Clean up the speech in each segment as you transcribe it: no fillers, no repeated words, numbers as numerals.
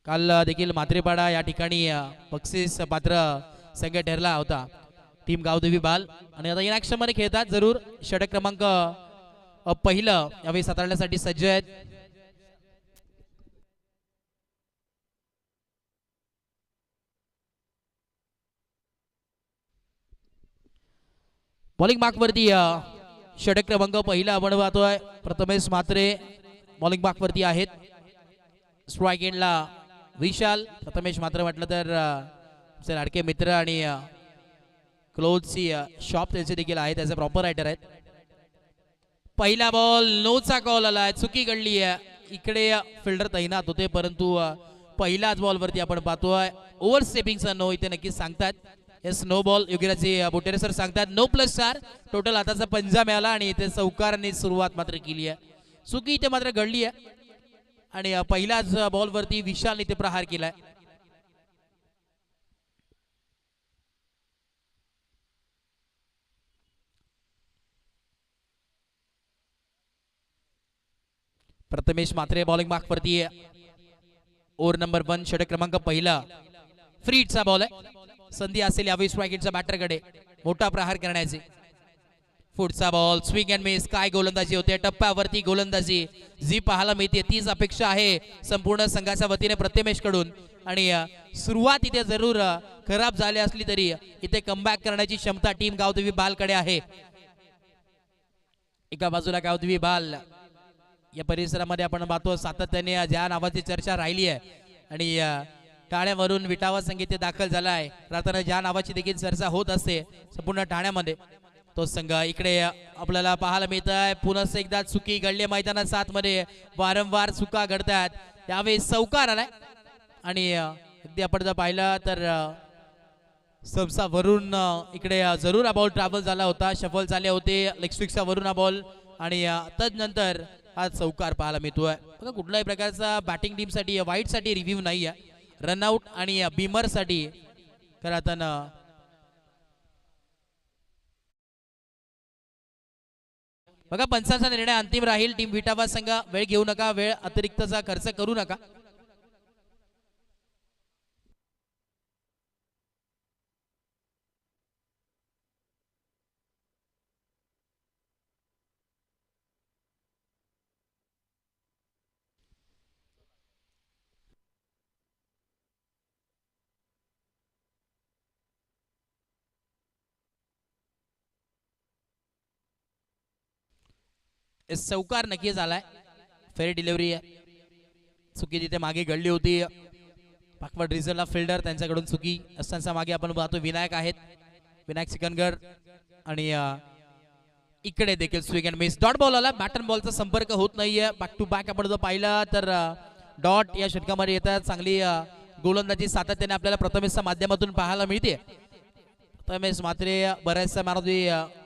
काल देखील म्हात्रेपाडा या ठिकाणी बक्षीस पात्र संघ ठरला होता टीम गावदेवी बाल आणि आता इन ॲक्शन मध्ये खेळतात जरूर षटक क्रमांक पहिलं यावेळी सातारण्यासाठी सज्ज आहेत. बॉलिंग मार्क वरती षटक क्रमांक पहिला आपण पाहतोय प्रथमेश म्हात्रे बॉलिंग मार्क वरती आहेत. स्ट्राइक एंडला विशाल. प्रथमेश म्हात्रे म्हटलं तर लाडके मित्र आणि क्लोथची शॉप त्याचे देखील आहे, त्याचे प्रॉपर रायटर आहेत. पहिला बॉल नोचा कॉल आलाय, चुकी घडली आहे. इकडे फिल्डर तैनात होते परंतु पहिल्याच बॉल वरती आपण पाहतोय ओव्हर स्टेपिंगचा नो इथे नक्कीच सांगतात. येस नो बॉल योगीराजे बोटेरे सर सांगतात नो +4 टोटल हाताचा पंजा मिळाला आणि इथे चौकारने सुरुवात मात्र केली आहे. चुकी इथे मात्र घडली आहे आणि पहिल्याच बॉल वरती विशाल इथे प्रहार केलाय. प्रथमेश म्हात्रे बॉलिंग मार्क वरती ओव्हर नंबर 1 षटक क्रमांक पहिला फ्रीटचा बॉल आहे. संधी असेल यावेळी स्ट्राइकच्या बॅटरकडे मोठा प्रहार करण्याचे. पुढचा बॉल स्विंग अँड मिस. काय गोलंदाजी होते टप्प्यावरती गोलंदाजी जी पाहायला मिळते तीच अपेक्षा आहे संपूर्ण संघाच्या वतीने प्रथमेश कडून आणि सुरुवात इथे जरूर खराब झाली असली तरी इथे कमबॅक करण्याची क्षमता टीम गावदेवी बालकडे आहे. एका बाजूला गावदेवी बाल या परिसरामध्ये आपण पाहतो सातत्याने ज्या नावाची चर्चा राहिली आहे आणि ठाण्यावरून विटावा संघ दाखल झाला आहे. रात्र ज्या नावाची देखील चर्चा होत असते संपूर्ण ठाण्यामध्ये तो संघ इकडे आपल्याला पाहायला मिळत आहे. पुन्हा एकदा चुकी घडली मैदानात 7 मध्ये वारंवार चुका घडतात. त्यावेळी चौकार आलाय आणि अगदी आपण जर पाहिलं तर सबसा वरून इकडे जरूर हा बॉल ट्रॅव्हल झाला होता, शफल झाले होते लेग स्टिक्सचा वरून हा बॉल आणि तदनंतर हा चौकार पाहायला मिळतोय. बघा कुठल्याही प्रकारचा बॅटिंग टीम साठी वाईट साठी रिव्ह्यू नाही आहे. रनआउट आणि बीमर साठी करताना बघा पंचांचा निर्णय अंतिम राहील. टीम विटावा संघ वेळ घेऊ नका, वेळ अतिरिक्तचा खर्च करू नका. चौकार नक्की झालाय. फेअर डिलिव्हरी आहे. चुकी तिथे मागे घडली होती. पाकवट रिझल्टला फिल्डर त्यांच्याकडून चुकी असताना मागे आपण पाहतो विनायक आहेत, विनायक सिकंदर आणि इकडे देखील swing and miss. Dot ball आला. बॅट अँड बॉलचा संपर्क होत नाहीये. बॅक टू बॅक आपण जर पाहिलं तर डॉट या षटकामध्ये येतात. चांगली गोलंदाजी सातत्याने आपल्याला प्रथमेशच्या माध्यमातून पाहायला मिळते. प्रथमेश मात्र बऱ्याचशा मॅन ऑफ द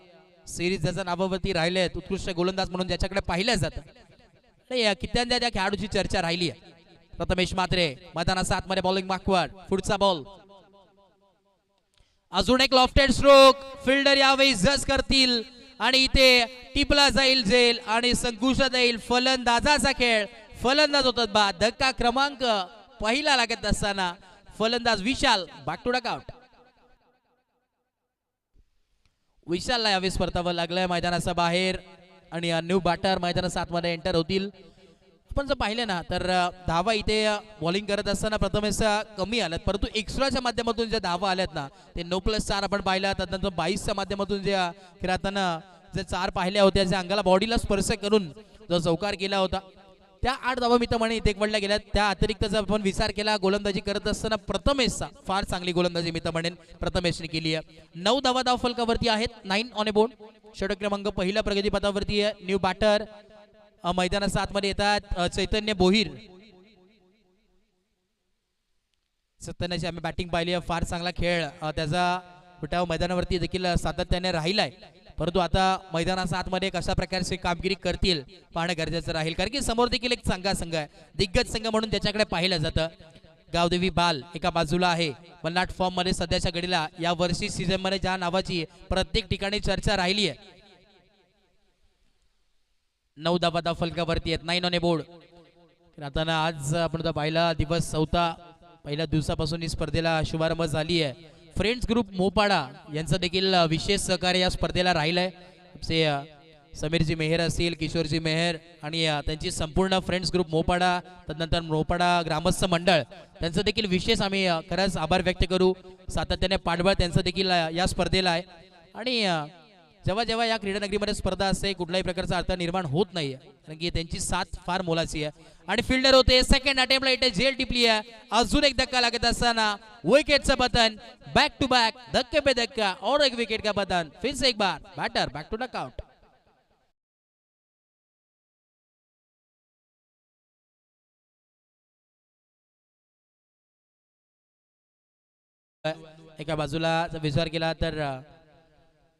सिरीज ज्याच्या नावावरती राहिले आहेत उत्कृष्ट गोलंदाज म्हणून ज्याच्याकडे पाहिलं जातं कित्यांदा त्या खेळाडूची चर्चा राहिली आहे. प्रथमेश म्हात्रे मैदानात 7 मध्ये बॉलिंग मार्कवर. पुढचा बॉल अजून एक लॉफ्टेड स्ट्रोक. फिल्डर यावेळी जज करतील आणि इथे टिपला जाईल जेल आणि संकुशात येईल फलंदाजाचा खेळ. फलंदाज होतात बाद. धक्का क्रमांक पहिला लागत असताना फलंदाज विशाल बॅक टू डकआउट. विशालला यावेळी परतावं लागलंय मैदानाच्या बाहेर आणि न्यू बॅटर मैदानात 7 मध्ये एंटर होतील. आपण जर पाहिले ना तर धावा इथे बॉलिंग करत असताना प्रथमेश कमी आल्यात परंतु एक्स्ट्राच्या माध्यमातून जे धावा आल्यात ना ते 9+4 आपण पाहिला. त्यानंतर 22च्या माध्यमातून जे खेळताना जे 4 पाहिल्या होत्या ज्या अंगाला बॉडीला स्पर्श करून जो चौकार केला होता त्या 8 धावा मी तर म्हणे इथे वडल्या गेल्यात. त्या अतिरिक्त जर आपण विचार केला गोलंदाजी करत असताना प्रथमेशचा फार चांगली गोलंदाजी मी तर म्हणेन प्रथमेशने केली आहे. 9 धावा धाव फलकावरती आहेत. 9 ऑन ए बोर्ड. षटक क्रमांक पहिला प्रगतीपथावरती आहे. न्यू बॅटर मैदानात 7 मध्ये येतात चैतन्य बोहीर. चैतन्याची आम्ही बॅटिंग पाहिली आहे. फार चांगला खेळ त्याचा विटाव मैदानावरती देखील सातत्याने राहिलाय परंतु आता मैदानात 7 मध्ये कशा प्रकारची कामगिरी करतील पाहणं गरजेचं राहील कारण की समोर देखील एक चांगला संघ आहे. दिग्गज संघ म्हणून त्याच्याकडे पाहिलं जातं. गावदेवी बाल एका बाजूला आहे बल्लाट फॉर्म मध्ये सध्याच्या घडीला. या वर्षी सीझन मध्ये ज्या नावाची प्रत्येक ठिकाणी चर्चा राहिली आहे. 9 धावा धाव फलकावरती आहेत. 9 ऑन ए बोर्ड. आता ना आज आपण आता पहिला दिवस चौथा पहिल्या दिवसापासून ही स्पर्धेला शुभारंभ झाली आहे. फ्रेंड्स ग्रुप मोपाडा यांचं देखील विशेष सहकार्य या स्पर्धेला राहिलंय. से समीरजी मेहर असतील, किशोरजी मेहर आणि त्यांची संपूर्ण फ्रेंड्स ग्रुप मोपाडा, तदनंतर मोपाडा ग्रामस्थ मंडळ त्यांचं देखील विशेष आम्ही खरंच आभार व्यक्त करू. सातत्याने पाठबळ त्यांचं देखील या स्पर्धेला आहे. आणि जेव्हा जेव्हा या क्रीडानगरीमध्ये स्पर्धा असते कुठल्याही प्रकारचा अर्थ निर्माण होत नाही, कारण की त्यांची साथ फार मोलाची आहे. आणि फिल्डर होते सेकंड अटेम्प्टला इथे झेल टिपली आहे. अजून एक धक्का लागत असताना विकेटचं बटन, बॅक टू बॅक, धक्के पे धक्का और एक विकेट का बटन, फिर से एक बार बैटर बैक टू डकआउट. एका बाजूला विचार केला तर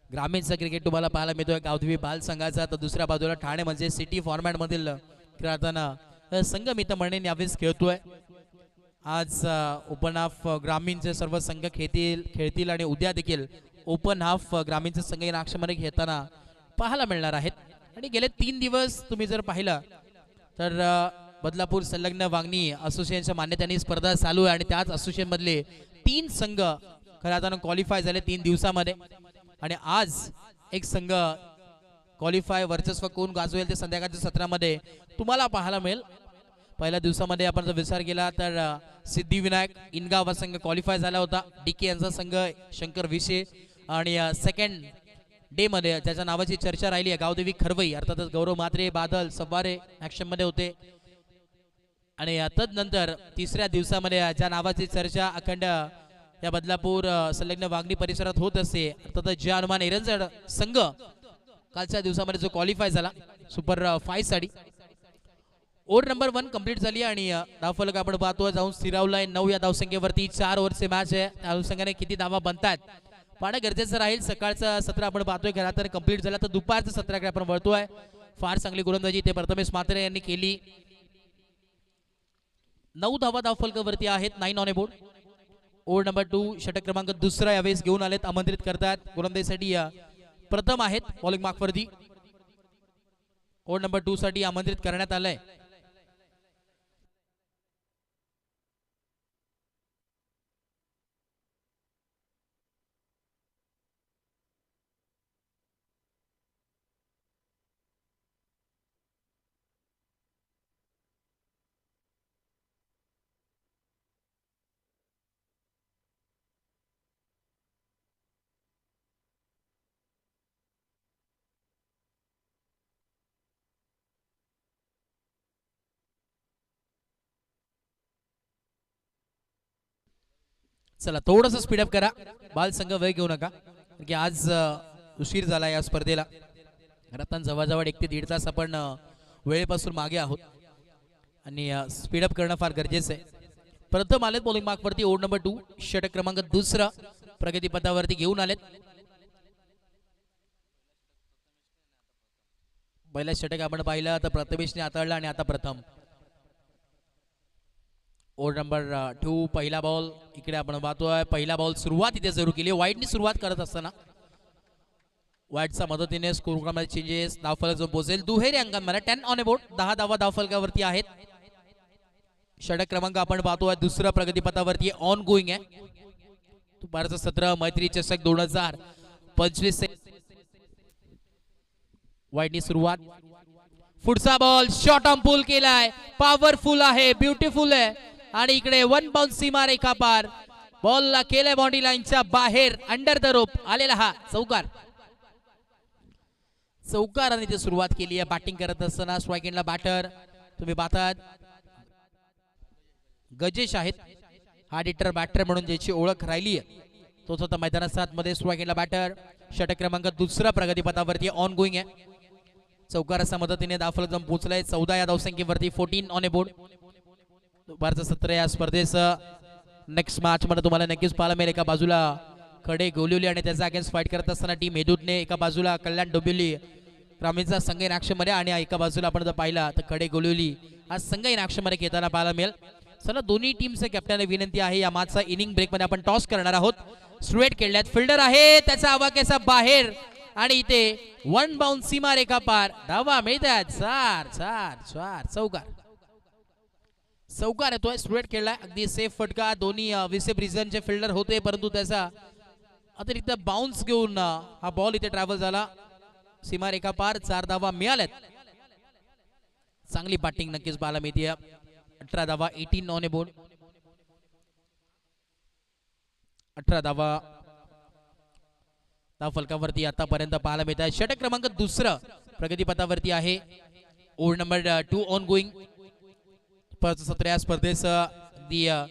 ग्रामीणचा क्रिकेट तुम्हाला पाहायला मिळतोय गावदेवी बाल संघाचा, तर दुसऱ्या बाजूला ठाणे म्हणजे सिटी फॉर्मॅट मधील खेळताना संघ मित्र म्हणून यावेळेस खेळतोय. आज ओपन हाफ ग्रामीणचे सर्व संघ खेळतील आणि उद्या देखील ओपन हाफ ग्रामीणचे संघ या नाक्षमध्ये खेळताना पाहायला मिळणार आहेत. आणि गेले 3 दिवस तुम्ही जर पाहिलं तर बदलापूर संलग्न वांगणी असोसिएशनच्या मान्यतेने स्पर्धा चालू आहे आणि त्याच असोसिएशन मधले 3 संघ खेळताना क्वालिफाय झाले 3 दिवसामध्ये. आणि आज एक संघ क्वालिफाय वर्चस्व कोण गाजवेल ते संध्याकाळच्या सत्रामध्ये तुम्हाला पाहायला मिळेल. पहिल्या दिवसामध्ये आपण जर विचार केला तर सिद्धिविनायक इनगाव संघ क्वालिफाय झाला होता. डीके यांचा संघ शंकर विशे. आणि सेकंड डे मध्ये ज्याच्या नावाची चर्चा राहिली आहे गावदेवी खरवई, अर्थातच गौरव म्हात्रे, बादल सवारे ऍक्शन मध्ये होते. आणि तदनंतर तिसऱ्या दिवसामध्ये ज्या नावाची चर्चा अखंड या बदलापूर संलग्न वांगणी परिसरात होत असते, अर्थात जे हनुमान एरंजड संघ कालच्या दिवसामध्ये जो क्वालिफाय झाला सुपर 5 साठी. ओव्हर नंबर 1 कंप्लीट झाली आणि धावफलक आपण पाहतोय जाऊन स्थिरावलाय 9 या धावसंख्येवरती. 4 ओव्हरचे मॅच आहे. त्या अनुषंगाने किती धावा बनतात पाहणं गरजेचं राहील. सकाळचं सत्र आपण पाहतोय खरं तर कंप्लीट झालं, तर दुपारचं सत्राकडे आपण वळतोय. फार चांगली गोलंदाजी ते प्रथमेश म्हात्रे यांनी केली. 9 धावा धावफलकावरती आहेत. 9 on A board. Over number 2 षटक क्रमांक दुसरा यावेळेस घेऊन आलेत, आमंत्रित करतात. गोलंदाजीसाठी प्रथम आहेत बॉलिंग मार्कवरती. ओव्हर नंबर 2 साठी आमंत्रित करण्यात आलंय. चला थोडंसं स्पीडअप करा, बाल संघ वेळ घेऊ नका, कारण की आज उशीर झाला या स्पर्धेला. रतन जवळजवळ 1 ते 1.5 तास आपण वेळेपासून मागे आहोत आणि स्पीडअप करणं फार गरजेचं आहे. प्रथम आलेत बॉलिंग मार्कवरती ओव्हर नंबर 2 षटक क्रमांक दुसरा प्रगतीपथावरती घेऊन आलेत. पहिला षटक आपण पाहिलं तर प्रथमेशने हाताळला आणि आता प्रथम. ओव्हर नंबर 2 पहिला बॉल इकडे आपण पाहतोय. पहिला बॉल सुरुवात इथे जरूर केली वाईटनी सुरुवात करत असताना. वाईटच्या मदतीने स्कोर क्रमांक चेंजेस, धावफलक जो पोहोचेल दुहेरी अंकांमध्ये 10 ऑन ए बोर्ड. 10 धावा धावफलकावरती आहेत. षटक क्रमांक आपण पाहतोय दुसरा प्रगतीपथावरती ऑन गोईंग आहे. दुपारचं सत्र मैत्री चषक 2025. वाईटनी सुरुवात. पुढचा बॉल शॉर्ट ऑन पुल केलाय, पॉवरफुल आहे, ब्युटिफुल आहे आणि इकडे 1 बाउन्स सीमा रेखा पार. बॉलला केलंय बाउंड्री लाईनच्या बाहेर, अंडर द रोप आलेला हा चौकार. चौकाराने ते सुरुवात केली आहे. बॅटिंग करत असताना स्ट्राईक एंडला बॅटर तुम्ही पाहतात गजेश आहेत. हार्ड हिटर बॅटर म्हणून ज्याची ओळख राहिली आहे तोच होता मैदानात मध्ये. स्ट्राईक एंडला बॅटर. षटक क्रमांक दुसरा प्रगतीपथावरती ऑन गोईंग आहे. चौकाराच्या मदतीने धावफलक जाऊन पोहोचलाय 14 या धावसंख्येवरती. 14 ऑन ए बोर्ड. दुपारचं सत्र या स्पर्धेचं नेक्स्ट मॅच मध्ये तुम्हाला नक्कीच पाहायला मिळेल. एका बाजूला खडे गोलिवली आणि त्याचा अगेन्स्ट फाईट करत असताना टीम हेदूतने, एका बाजूला कल्याण डोंबिवली ग्रामीणचा संघ इन ऍक्शन मध्ये आणि एका बाजूला आपण जर पाहिला तर खडे गोलिवली हा संघ इन ऍक्शन मध्ये खेळताना पाहायला मिळेल. चला दोन्ही टीमचे कॅप्टनला विनंती आहे, या मॅचचा इनिंग ब्रेक मध्ये आपण टॉस करणार आहोत. स्ट्रेट खेळल्यात, फिल्डर आहे त्याचा आवाक्याचा बाहेर आणि इथे 1 बाउन्स सीमा रेखा पार. धावा मिळतात 4 4 4 चौकार. चौकार येतोय, स्ट्रेट खेळलाय, अगदी सेफ फटका. दोन्ही विसेप रिझनचे फिल्डर होते, परंतु त्याचा अतिरिक्त बाउन्स घेऊन हा बॉल इथे ट्रॅव्हल झाला. सीमारेखा पार, 4 धावा मिळाल्यात. चांगली बॅटिंग नक्कीच पाहायला मिळते. 18 धावा, 18 ऑन ए बोर्ड. 18 धावा फलकावरती आतापर्यंत पाहायला मिळत आहे. षटक क्रमांक 2 प्रगतीपथावरती आहे. Over number 2 on going. सत्र या स्पर्धेचं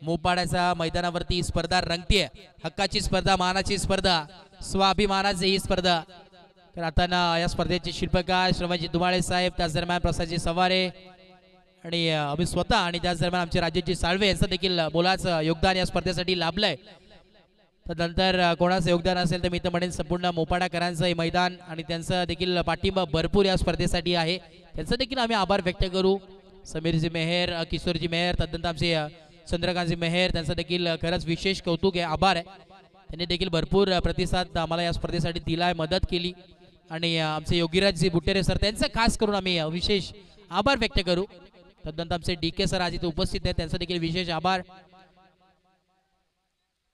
मोपाड्याच्या मैदानावरती स्पर्धा रंगतीये. हक्काची स्पर्धा, मानाची स्पर्धा, स्वाभिमानाची ही स्पर्धा. तर आता या स्पर्धेचे शिल्पकार श्रवणजी दुमाळे साहेब, त्याच दरम्यान प्रसादजी सवारे आणि आम्ही स्वतः, आणि त्याच दरम्यान आमचे राजेशजी साळवे यांचं देखील मोलाचं योगदान या स्पर्धेसाठी लाभलंय. नंतर कोणाचं योगदान असेल तर मी तर म्हणेन संपूर्ण मोपाडाकरांचं हे मैदान आणि त्यांचा देखील पाठिंबा भरपूर या स्पर्धेसाठी आहे. त्यांचा देखील आम्ही आभार व्यक्त करू. समीरजी मेहर, किशोरजी मेहर, तदनंतर आमचे चंद्रकांतजी मेहर, त्यांचं देखील खरंच विशेष कौतुक आहे, आभार आहे. त्यांनी देखील भरपूर प्रतिसाद आम्हाला या स्पर्धेसाठी दिलाय, मदत केली. आणि आमचे योगीराजजी बुटेरे सर, त्यांचं खास करून आम्ही विशेष आभार व्यक्त करू. तदनंतर आमचे DK सर आज इथे उपस्थित आहेत, त्यांचा देखील विशेष आभार.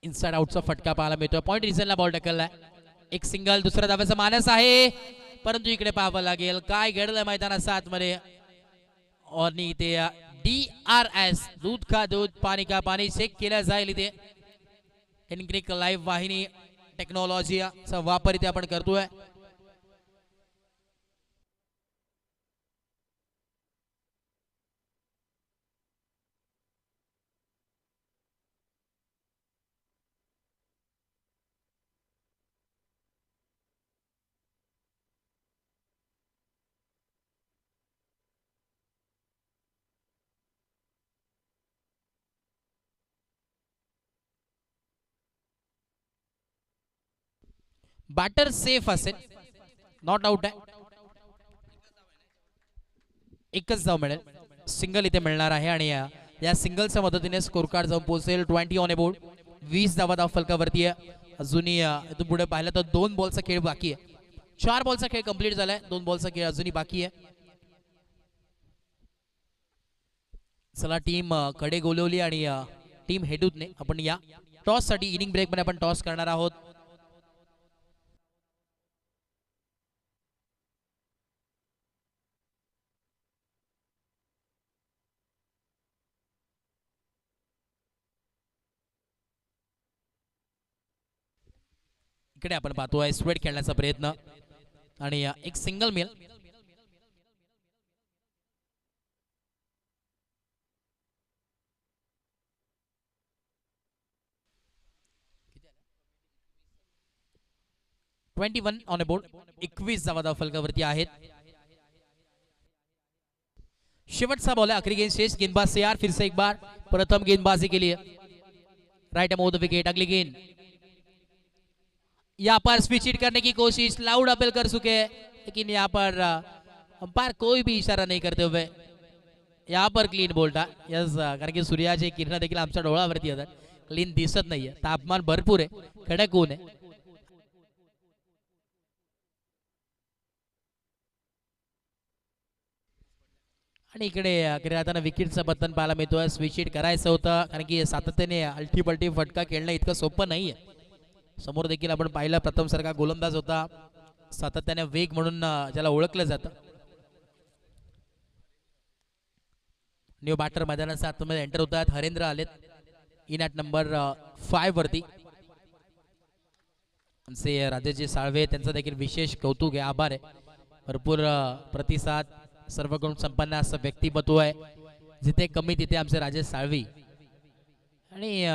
इनसाइड आउटचा फटका पाहायला मिळतोय. पॉइंट रिझनला बॉल ढकललाय. एक सिंगल, दुसरा धाव्याचा मानस आहे, परंतु इकडे पाहावं लागेल काय घडलंय मैदानाच्या आतमध्ये. आणि ते DRS, दूध का दूध पाणी का पाणी, चेक केलं जाईल इथे. एनक्रिक लाईव्ह वाहिनी टेक्नॉलॉजीचा वापर इथे आपण करतोय. बॅटर सेफ असेल, नॉट आउट आहे. एकच धाव मिळेल, सिंगल इथे मिळणार आहे. आणि या सिंगलच्या मदतीने स्कोर कार्ड जाऊन पोहोचेल 20 ऑन ए बोर्ड. 20 धावा धाव फलकावरती आहे. अजूनही इथून पुढे पाहिलं तर 2 बॉलचा खेळ बाकी आहे. 4 बॉलचा खेळ कंप्लीट झालाय, 2 बॉलचा खेळ अजूनही बाकी आहे. चला, टीम कडे गोलवली आणि टीम हेडूतने आपण या टॉस साठी इनिंग ब्रेक मध्ये आपण टॉस करणार आहोत. इकडे आपण पाहतोय स्वेट खेळण्याचा प्रयत्न आणि एक single mill. (21 on a board). 21 धावा धाव फलकावरती आहेत. शेवटचा बॉल है, आखिरी गेंद शेष, गेंदबाज से यार फिर से एक बार प्रथम गेंदबाजी के लिए राइट अमोव द विकेट. अगली गेंद यहाँ पर स्विच हिट करने की कोशिश, लाउड अपील कर चुके हैं, लेकिन यहाँ पर अंपायर कोई भी इशारा नहीं करते हुए यहाँ पर क्लीन बोल्ड था. यस, कारण की सूर्याची किरण देखील आमच्या डोळ्यावरती येतात. क्लीन दिसत नाहीये, तापमान भरपूर आहे, कडक ऊन आहे. आणि इकडे खेळताना विकेटचं बटन पाहायला मिळतोय. स्विच हिट करायचं होतं, कारण की सातत्याने अल्टी पलटी फटका खेळणं इतकं सोपं नाहीये. समोर देखील आपण पाहिलं प्रथम सारखा गोलंदाज होता, सातत्याने वेग म्हणून ज्याला ओळखलं जातं. न्यू बॅटर मैदानाच्या आतमध्ये एंटर होतात. हरेंद्र आलेत इन ॲट नंबर 5 वरती. आमचे राजेशजी साळवे, त्यांचं देखील विशेष कौतुक आहे, आभार आहे. भरपूर प्रतिसाद, सर्वगुण संपन्न असं व्यक्तिमत्व आहे. जिथे कमी तिथे आमचे राजेश साळवी. आणि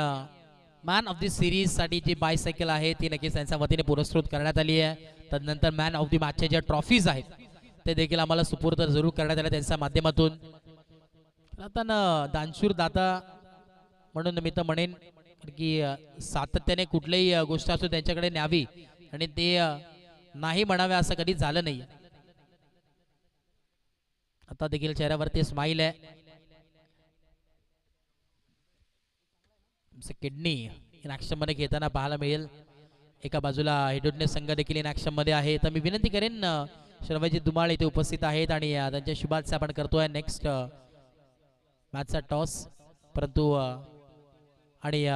मॅन ऑफ द सिरीज साठी जी बायसायकल आहे ती नक्कीच त्यांच्या वतीने पुरस्कृत करण्यात आली आहे. तदनंतर मॅन ऑफ द मॅचच्या ज्या ट्रॉफीज आहेत ते देखील आम्हाला सुपूर्द जरूर करण्यात आल्या त्यांच्या माध्यमातून. आता दानशूर दाता म्हणून मी तर म्हणेन की सातत्याने कुठलीही गोष्ट असो त्यांच्याकडे न्यावी, आणि ते नाही म्हणावे असं कधी झालं नाही. आता देखील चेहऱ्यावरती स्माइल आहे. किडनी इन ऍक्शन मध्ये खेळताना पाहायला मिळेल. एका बाजूला हेडोटने संघ देखील इन ऍक्शन मध्ये आहे. तर मी विनंती करेन, श्रवणजी दुमाळे इथे उपस्थित आहेत आणि त्यांच्या शुभाशा आपण करतोय. नेक्स्ट मॅचचा टॉस, परंतु आणि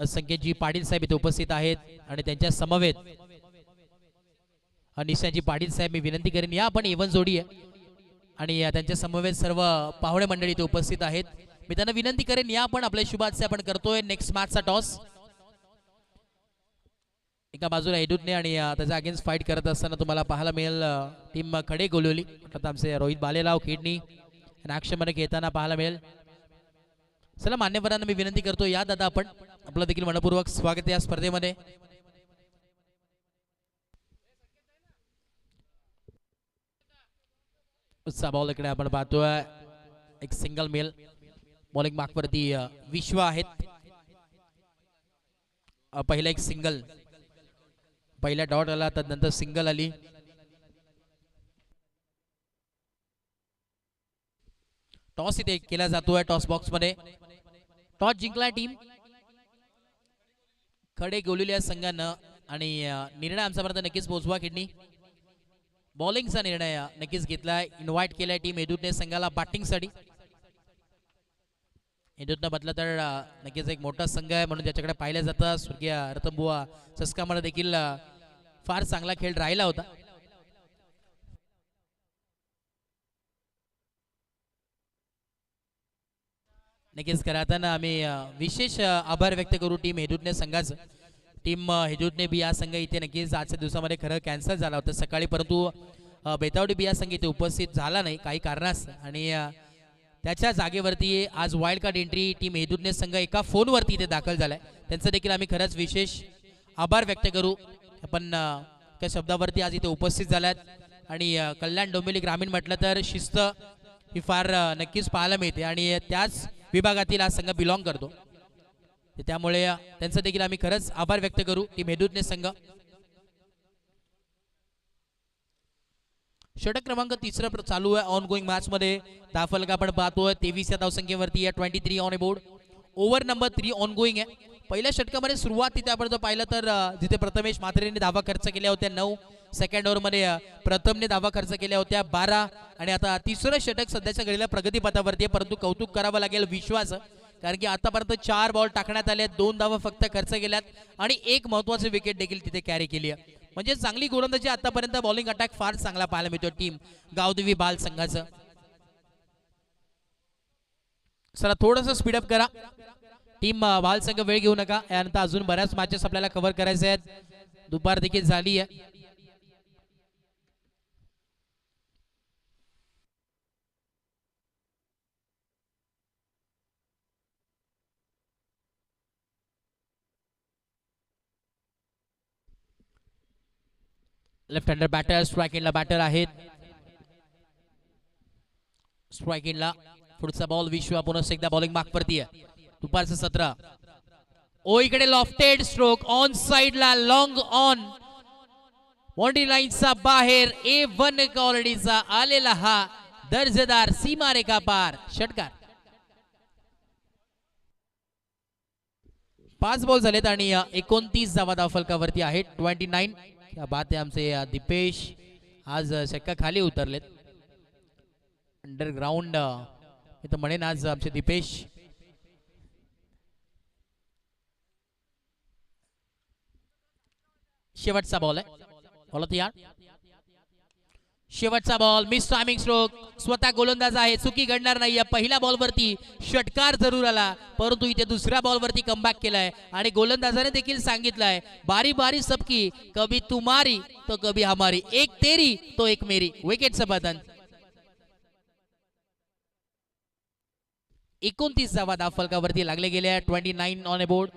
संकेतजी पाटील साहेब इथे उपस्थित आहेत आणि त्यांच्या समवेत निशांजी पाटील साहेब, मी विनंती करेन या आपण इव्हन जोडी आहे आणि त्यांच्या समवेत सर्व पाहुणे मंडळी इथे उपस्थित आहेत. मी त्यांना विनंती करेन या आपण आपल्या शुभाचे आपण करतोय नेक्स्ट मॅचचा टॉस. एका बाजूला एडूटने आणि त्याच्या अगेन्स्ट फाईट करत असताना तुम्हाला पाहायला मिळेल टीम खडे गोलवली आमचे रोहित बालेराव खेडणी ॲक्शनमध्ये खेळताना पाहायला मिळेल. चला मान्यवरांना मी विनंती करतो या दादा आपण आपलं देखील मनपूर्वक स्वागत आहे या स्पर्धेमध्ये. उत्साह बॉल इकडे आपण पाहतोय एक सिंगल मेल बॉलिंग मार्कवरती विश्व आहेत. पहिला एक सिंगल, पहिला डॉट आला तर नंतर सिंगल आली. टॉस इथे केला जातोय टॉस बॉक्स मध्ये. टॉस जिंकला टीम खडे गोलवली संघानं आणि निर्णय आमच्यापर्यंत नक्कीच पोहोचवा. किडनी बॉलिंगचा निर्णय नक्कीच घेतलाय. इन्व्हाइट केलाय टीम एदूतने संघाला बॅटिंगसाठी. एदूतनं बदला तर नक्कीच एक मोठा संघ आहे म्हणून ज्याच्याकडे पाहिलं जातं. स्वर्गीय रतनबुवा चस्कामध्ये देखील फार चांगला खेळ राहिला होता. नक्कीच करताना आम्ही विशेष आभार व्यक्त करू टीम हेदूतने संघाचं. टीम हेदूतने बी या संघ इथे नक्कीच आजच्या दिवसामध्ये खरं कॅन्सल झाला होता सकाळी, परंतु बेतावडी बी या संघ इथे उपस्थित झाला नाही काही कारणास आणि त्याच्या जागेवरती आज वाईल्ड कार्ड एंट्री टीम हेदूतने संघ एका फोनवरती इथे दाखल झालाय. त्यांचं देखील आम्ही खरंच विशेष आभार व्यक्त करू. आपण त्या शब्दावरती आज इथे उपस्थित झाल्यात आणि कल्याण डोंबिवली ग्रामीण म्हटलं तर शिस्त ही फार नक्कीच पाहायला मिळते आणि त्याच विभागातील हा संघ बिलॉंग करतो. त्यामुळे त्यांचं देखील आम्ही खरंच आभार व्यक्त करू टीम हेदूतने संघ. षटक क्रमांक 3 चालू आहे ऑन गोईंग मॅच मध्ये. धावफलक आपण पाहतोय 23 या धावसंख्येवरती आहे. 23 on board. Over number 3 on going आहे. पहिल्या षटकामध्ये सुरुवात तिथे आपण जर पाहिलं तर जिथे प्रथमेश म्हात्रेने धावा खर्च केल्या होत्या 9, सेकंड ओव्हरमध्ये प्रथमने धावा खर्च केल्या होत्या 12 आणि आता तिसरं षटक सध्याच्या घडीला प्रगतीपथावरती आहे. परंतु कौतुक करावं लागेल विश्वास, कारण की आतापर्यंत 4 बॉल टाकण्यात आले, 2 धावा फक्त खर्च केल्यात आणि एक महत्वाची विकेट देखील तिथे कॅरी केली आहे. म्हणजे चांगली गोलंदाजी आतापर्यंत बॉलिंग अटॅक फार चांगला पाहायला मिळतो टीम गावदेवी बाल संघाचं. चला थोडंसं स्पीडअप करा टीम बाल संघ, वेळ घेऊ नका. यानंतर अजून बऱ्याच मॅचेस आपल्याला कव्हर करायचे आहेत. दुपार देखील झाली आहे. लेफ्ट हँडर बॅटर, स्ट्राइक इनला बॅटर आहेत. स्ट्राइक इनला पुढचा बॉल विश्व पुन्हा एकदा बॉलिंग मार्कवरती आहे. दुपारचं 17. ओ इकडे लॉफ्टेड स्ट्रोक ऑन साइडला लॉंग ऑन बाउंड्री लाईनचा बाहेर. A1 क्वालिटीचा आलेला हा दर्जेदार सीमारेखा पार षटकार. 5 बॉल झालेत आणि 29 धावा धावफलकावरती आहेत. 29. क्या बात आहे. आमचे दीपेश आज षटका खाली उतरलेत. अंडरग्राऊंड मी तर म्हणेन आज आमचे दीपेश शेवटचा बॉल आहे. बॉल तयार. शेवटचा बॉल मिस टायमिंग स्ट्रोक. स्वतः गोलंदाज आहे, चुकी घडणार नाही. पहिल्या बॉलवरती षटकार जरूर आला, परंतु इथे दुसऱ्या बॉलवरती कमबॅक केलाय आणि गोलंदाजाने देखील सांगितलंय बारी बारी सबकी, कभी तुम्हारी तो कभी हमारी, एक तेरी तो एक मेरी. विकेटचं बदन. 29 धावा धावफलकावरती लागले गेले आहे. 29 ऑन बोर्ड.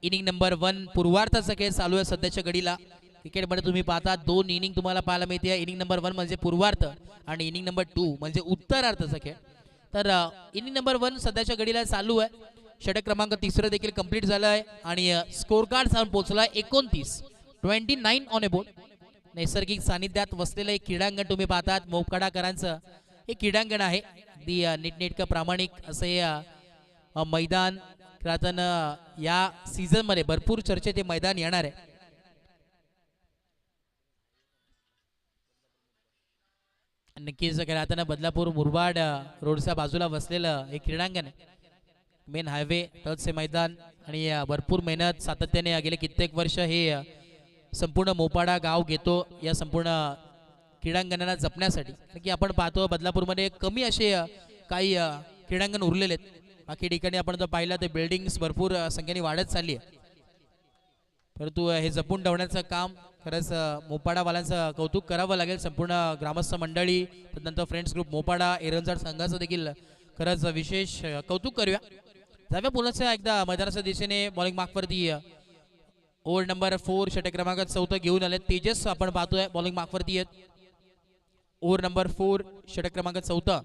इनिंग नंबर 1 पूर्वार्धाचा खेळ चालू आहे सध्याच्या घडीला. क्रिकेटमध्ये तुम्ही पाहता 2 इनिंग तुम्हाला पाहायला मिळते. इनिंग नंबर 1 म्हणजे पूर्वार्ध आणि इनिंग नंबर 2 म्हणजे उत्तरार्धाचा खेळ. तर इनिंग नंबर 1 सध्याच्या घडीला चालू आहे. षटक क्रमांक 3 देखील कंप्लीट झालं आहे आणि स्कोर कार्ड जाऊन पोहोचला 29. 29 ऑन बोर्ड. नैसर्गिक सानिध्यात वसलेलं एक क्रीडांगण तुम्ही पाहतात. मोपकाडाकरांचं हे क्रीडांगण आहे. अगदी नीटनेटकं प्रामाणिक असे मैदान. कारण या सीझन मध्ये भरपूर चर्चेत ते मैदान येणार आहे. नक्कीच राहताना बदलापूर मुरबाड रोडच्या बाजूला बसलेलं हे क्रीडांगण आहे. मेन हायवे टचचे मैदान आणि भरपूर मेहनत सातत्याने गेले कित्येक वर्ष हे संपूर्ण मोपाडा गाव घेतो या संपूर्ण क्रीडांगणाला जपण्यासाठी. की आपण पाहतो बदलापूरमध्ये कमी असे काही क्रीडांगण उरलेले आहेत. बाकी ठिकाणी आपण जर पाहिलं तर बिल्डिंग्स भरपूर संख्येने वाढत चालली आहे. परंतु हे जपून ठेवण्याचं काम खरंच मोपाडावाल्यांचं कौतुक करावं लागेल. संपूर्ण ग्रामस्थ मंडळी त्यानंतर फ्रेंड्स ग्रुप मोपाडा एरंजाड संघाचं देखील खरंच विशेष कौतुक करूया. जाऊया पुन्हा एकदा मैदानाच्या दिशेने बॉलिंग मार्कवरती ओव्हर नंबर 4 षटक क्रमांक 4 घेऊन आले तेजस आपण पाहतोय बॉलिंग मार्कवरती आहेत. ओव्हर नंबर 4 षटक क्रमांक 4.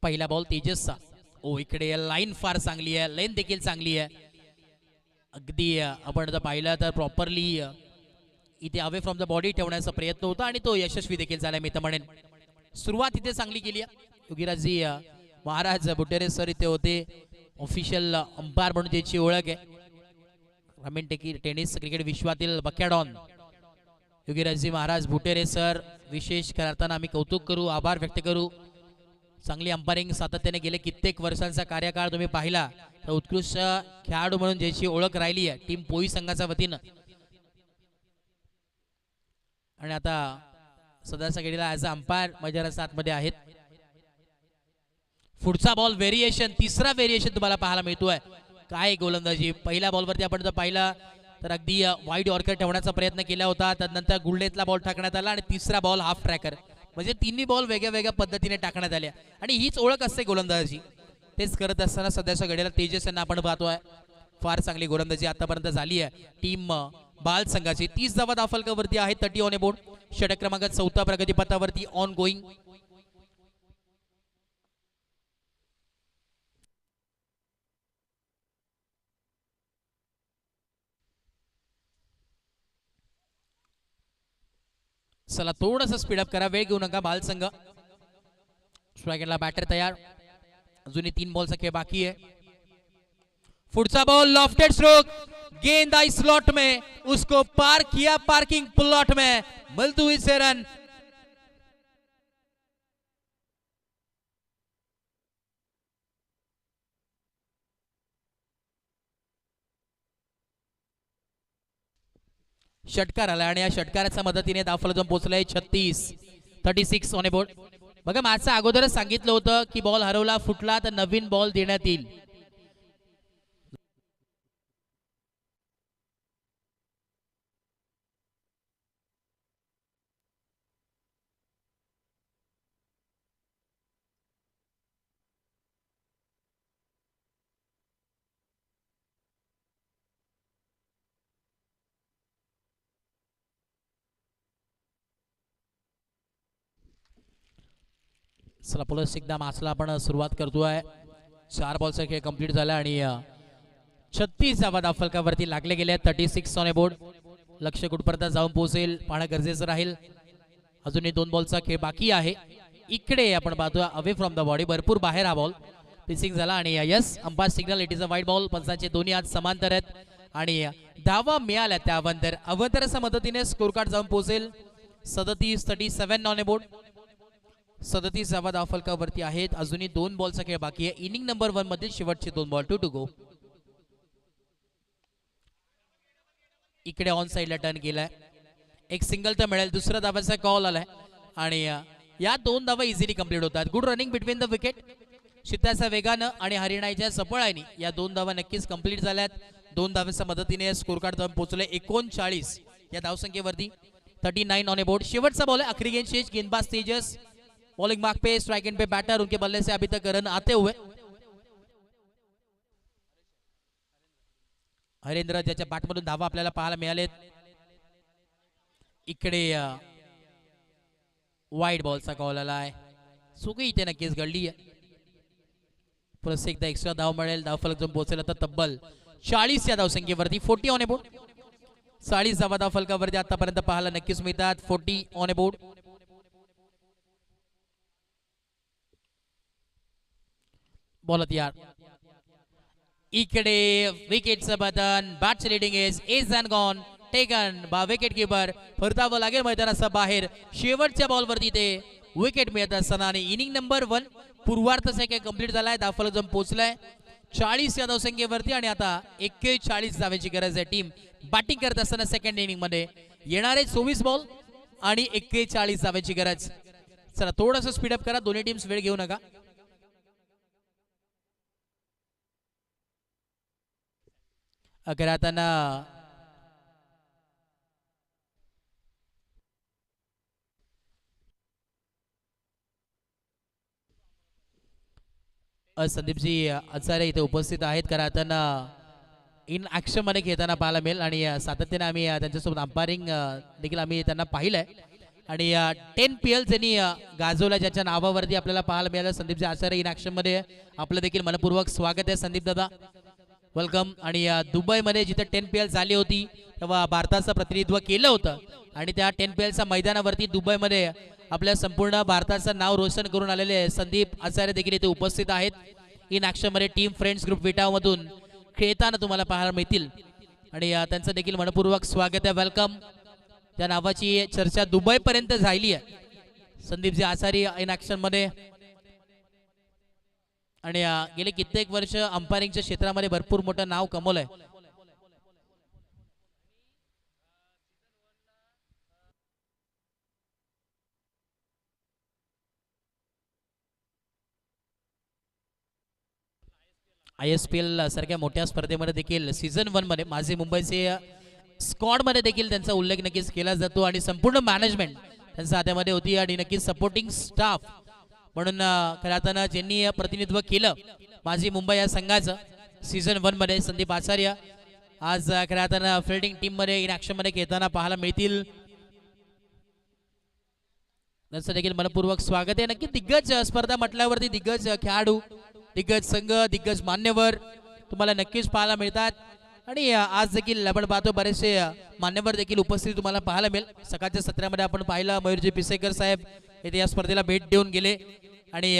पहिला बॉल तेजसचा. ओ इकडे लाईन फार चांगली आहे, लाईन देखील चांगली आहे. अगदी आपण जर पाहिलं तर प्रॉपरली इथे अवे फ्रॉम द बॉडी ठेवण्याचा प्रयत्न होता आणि तो यशस्वी देखील झाला. मी तर म्हणेन सुरुवात इथे चांगली केली आहे. योगीराजजी महाराज बुटेरे सर इथे होते, ऑफिशियल अंपायर म्हणून त्याची ओळख आहे. ग्रामीण टेनिस क्रिकेट विश्वातील बकॅडॉन योगीराजजी महाराज बुटेरे सर विशेष करताना आम्ही कौतुक करू, आभार व्यक्त करू. चांगली अंपायरिंग सातत्याने गेले कित्येक वर्षांचा कार्यकाळ तुम्ही पाहिला तर उत्कृष्ट खेळाडू म्हणून ज्याची ओळख राहिली आहे टीम पोई संघाच्या वतीनं. आणि आता सदाचा गेलेला ॲज अ अंपायर मैदानाच्या साथमध्ये आहेत. पुढचा बॉल व्हेरिएशन, तिसरा व्हेरिएशन तुम्हाला पाहायला मिळतोय. काय गोलंदाजी. पहिल्या बॉलवरती आपण जर पाहिला तर अगदी वाईड ऑर्कर ठेवण्याचा प्रयत्न केला होता, त्यानंतर गुल्डेतला बॉल टाकण्यात आला आणि तिसरा बॉल हाफ ट्रॅकर. म्हणजे तिन्ही बॉल वेगळ्या वेगळ्या पद्धतीने टाकण्यात आल्या आणि हीच ओळख असते गोलंदाजी. तेच करत असताना सध्याच्या घडीला तेजस यांना आपण पाहतोय. फार चांगली गोलंदाजी आतापर्यंत झाली आहे टीम बाल संघाची. 30 धावा दाफलकावरती आहेत. 30 ऑन बोर्ड. षटक क्रमांक 4 प्रगतीपथावरती ऑन गोईंग. चला थोडंसं स्पीडअप करा, वेळ घेऊ नका बाल संघ. स्ट्रायकरला बॅटर तयार. अजूनही 3 बॉलचा खेळ बाकी आहे. पुढचा बॉल लॉफ्टेड स्ट्रोक, गेंद आई स्लॉट में, उसको पार किया पार्किंग प्लॉट में, मिलते हुए से रन. षटकार आला आणि या षटकाराच्या मदतीने दाफलजम पोहोचलाय 36 ऑन बोर्ड. बघा माझं अगोदरच सांगितलं होतं की बॉल हरवला फुटला तर नवीन बॉल देण्यात येईल. चला प्लस एकदा मासला आपण सुरुवात करतोय. 4 बॉलचा खेळ कंप्लीट झाला आणि 36 धावा दाफलकावरती लागले गेले. 36 ऑन बोर्ड. लक्ष कुठपर्यंत जाऊन पोहोचेल पाहणं गरजेचं राहील. अजूनही 2 बॉलचा खेळ बाकी आहे. इकडे आपण पाहतोय अवे फ्रॉम द बॉडी, भरपूर बाहेर हा बॉल पिचिंग झाला आणि yes umpire signal, it is a wide ball. पंचांचे दोन्ही हात समांतर आहेत आणि धावा मिळाल्या त्या अवंतराच्या मदतीने स्कोर कार्ड जाऊन पोहोचेल. 37 ऑन बोर्ड. 37 धावा दाफलकावरती आहेत. अजूनही 2 बॉलचा खेळ बाकी आहे. इनिंग नंबर 1 मध्ये शेवटचे 2 बॉल टू गो. इकडे ऑन साइडला टर्न केलाय. एक सिंगल तर मिळेल. दुसरा धावाचा कॉल आलाय आणि या 2 धावा इझिली कंप्लीट होतात. Good running between the wicket. शिताच्या वेगानं आणि हरिणाईच्या सफळाईने या 2 धावा नक्कीच कंप्लीट झाल्यात. 2 धावांच्या मदतीने स्कोर कार्ड जाऊन पोहोचले 39 या धावसंख्येवरती. 39 ऑन बोर्ड. शेवटचा बॉल है. आखिरी गेंद शेष. गेंदबाज तेजस बॉलिंग मार्क पे, स्ट्राइक एंड पे बैटर. उनके बल्ले से अभी तक रन आते हुए हरेंद्र ज्याच्या बॅटमधून धावा आपल्याला पाहायला मिळालेत. इकडे वाईड बॉलचा कॉल आलाय. चुकी इथे नक्कीच घडली आहे. परत एकदा एक्स्ट्रा धाव मिळेल. धावफलक जाऊन पोहोचेल आता तब्बल 40 या धावसंख्येवरती. 40 ऑन बोर्ड. 40 धावा धावफलकावरती आतापर्यंत पाहायला नक्कीच मिळतात. 40 ऑन बोर्ड. बोलत यार इकडे विकेटचं बटन बॅटचं leading edge and gone taken by wicket keeper परतावं लागेल मैदानाचा बाहेर शेवटच्या बॉलवरती ते विकेट मिळत असताना आणि इनिंग नंबर 1 पूर्वार्ध संख्या कंप्लीट झालाय दाफल जम पोहोचलाय 40 या धावसंख्येवरती आणि आता 41 धावेची गरज आहे टीम बॅटिंग करत असताना सेकंड इनिंग मध्ये येणारे 24 बॉल आणि 41 धावेची गरज चला थोडंसं स्पीडअप करा दोन्ही टीम्स वेळ घेऊ नका करताना संदीपजी आचार्य इथे उपस्थित आहेत करताना इन ॲक्शन मध्ये खेळताना पाहायला मिळेल आणि सातत्याने आम्ही त्यांच्यासोबत अंपायरिंग देखील आम्ही त्यांना पाहिलंय आणि 10 PL त्यांनी गाजवला ज्याच्या नावावरती आपल्याला पाहायला मिळालं संदीपजी आचार्य इन ॲक्शन मध्ये आपलं देखील मनपूर्वक स्वागत आहे संदीप दादा वेलकम आणि दुबईमध्ये जिथे 10 PL झाली होती तेव्हा भारताचं प्रतिनिधित्व केलं होतं आणि त्या 10 PLच्या मैदानावरती दुबईमध्ये आपल्या संपूर्ण भारताचं नाव रोशन करून आलेले संदीप आचार्य देखील इथे उपस्थित आहेत इन ॲक्शन मध्ये टीम फ्रेंड्स ग्रुप विटावमधून खेळताना तुम्हाला पाहायला मिळतील आणि त्यांचं देखील मनपूर्वक स्वागत आहे वेलकम त्या नावाची चर्चा दुबई पर्यंत झाली आहे संदीपजी आचार्य इन ॲक्शन मध्ये आणि गेले कित्येक वर्ष अंपायरिंगच्या क्षेत्रामध्ये भरपूर मोठं नाव कमवलंय ISPL सारख्या मोठ्या स्पर्धेमध्ये देखील सीझन 1 मध्ये माझे मुंबईचे स्क्वॉड मध्ये देखील त्यांचा उल्लेख नक्कीच केला जातो आणि संपूर्ण मॅनेजमेंट त्यांच्या हातामध्ये होती आणि नक्कीच सपोर्टिंग स्टाफ म्हणून खऱ्या ज्यांनी प्रतिनिधित्व केलं माझी मुंबई या संघाचं सीझन 1 मध्ये संदीप आचार्य आज खऱ्या फिल्डिंग टीम मध्ये इन ॲक्शन मध्ये खेळताना पाहायला मिळतील त्यांचं देखील मनपूर्वक स्वागत आहे नक्की दिग्गज स्पर्धा म्हटल्यावरती दिग्गज खेळाडू दिग्गज संघ दिग्गज मान्यवर तुम्हाला नक्कीच पाहायला मिळतात आणि आज देखील आपण पाहतो बरेचसे मान्यवर देखील उपस्थित तुम्हाला पाहायला मिळेल सकाळच्या सत्रामध्ये आपण पाहिलं मयूरजी पिसेकर साहेब येथे या स्पर्धेला भेट देऊन गेले आणि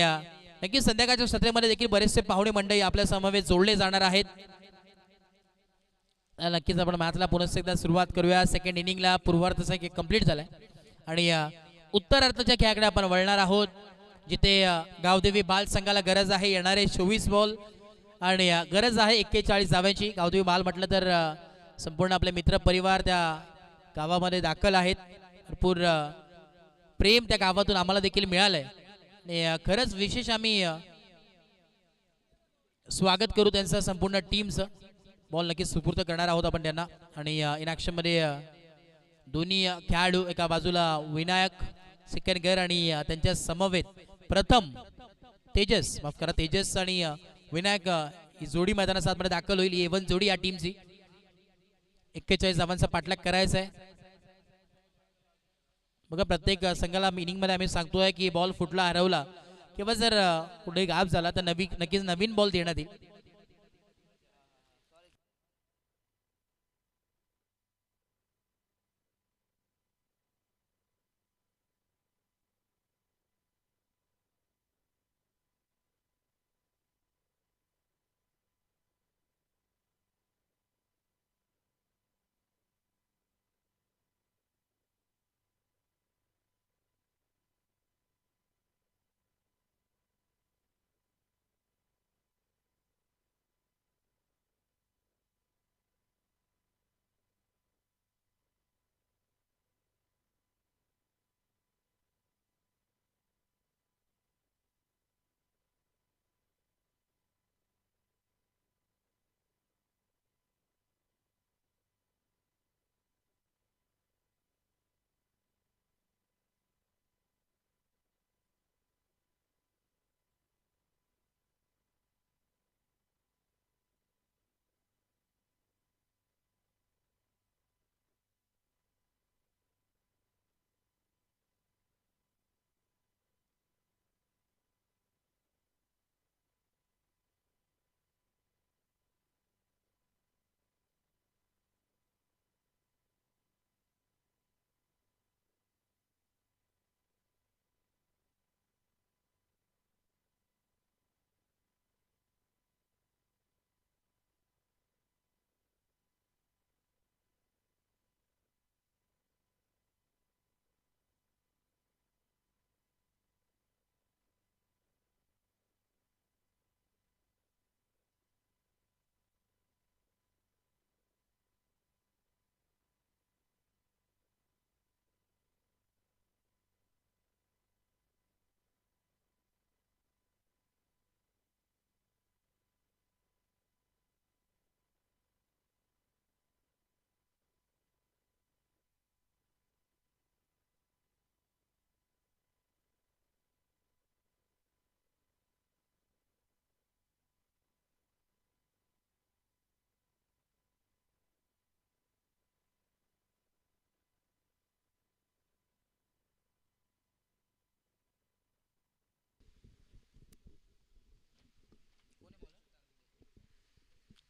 नक्कीच संध्याकाळच्या सत्रामध्ये देखील बरेचसे पाहुणे मंडळी आपल्या समवेत जोडले जाणार आहेत नक्कीच आपण मॅचला पुन्हा एकदा सुरुवात करूया सेकंड इनिंगला पूर्वार्ध संख्या कंप्लीट झालाय आणि उत्तरार्धाच्या खेळाकडे आपण वळणार आहोत जिथे गावदेवी बाल संघाला गरज आहे येणारे 24 बॉल आणि गरज आहे 41 धाव्यांची गावदेवी बाल म्हटलं तर संपूर्ण आपले मित्र परिवार त्या गावामध्ये दाखल आहेत भरपूर प्रेम त्या गावातून आम्हाला देखील मिळालंय आणि खरंच विशेष आम्ही स्वागत करू त्यांचं संपूर्ण टीमचं बॉल नक्कीच सुपूर्द करणार आहोत आपण त्यांना आणि इन ॲक्शन मध्ये दोन्ही खेळाडू एका बाजूला विनायक सिकनगर आणि त्यांच्या समवेत प्रथम तेजस माफ करा तेजस आणि विनायक ही जोडी मैदानात आतमध्ये दाखल होईल ही 1 जोडी या टीमची 41 धावांचा पाठलाग करायचा आहे बघा प्रत्येक संघाला इनिंग मध्ये आम्ही सांगतोय की बॉल फुटला हरवला किंवा जर कुठे गाफ झाला तर नक्कीच नवीन बॉल देण्यात येईल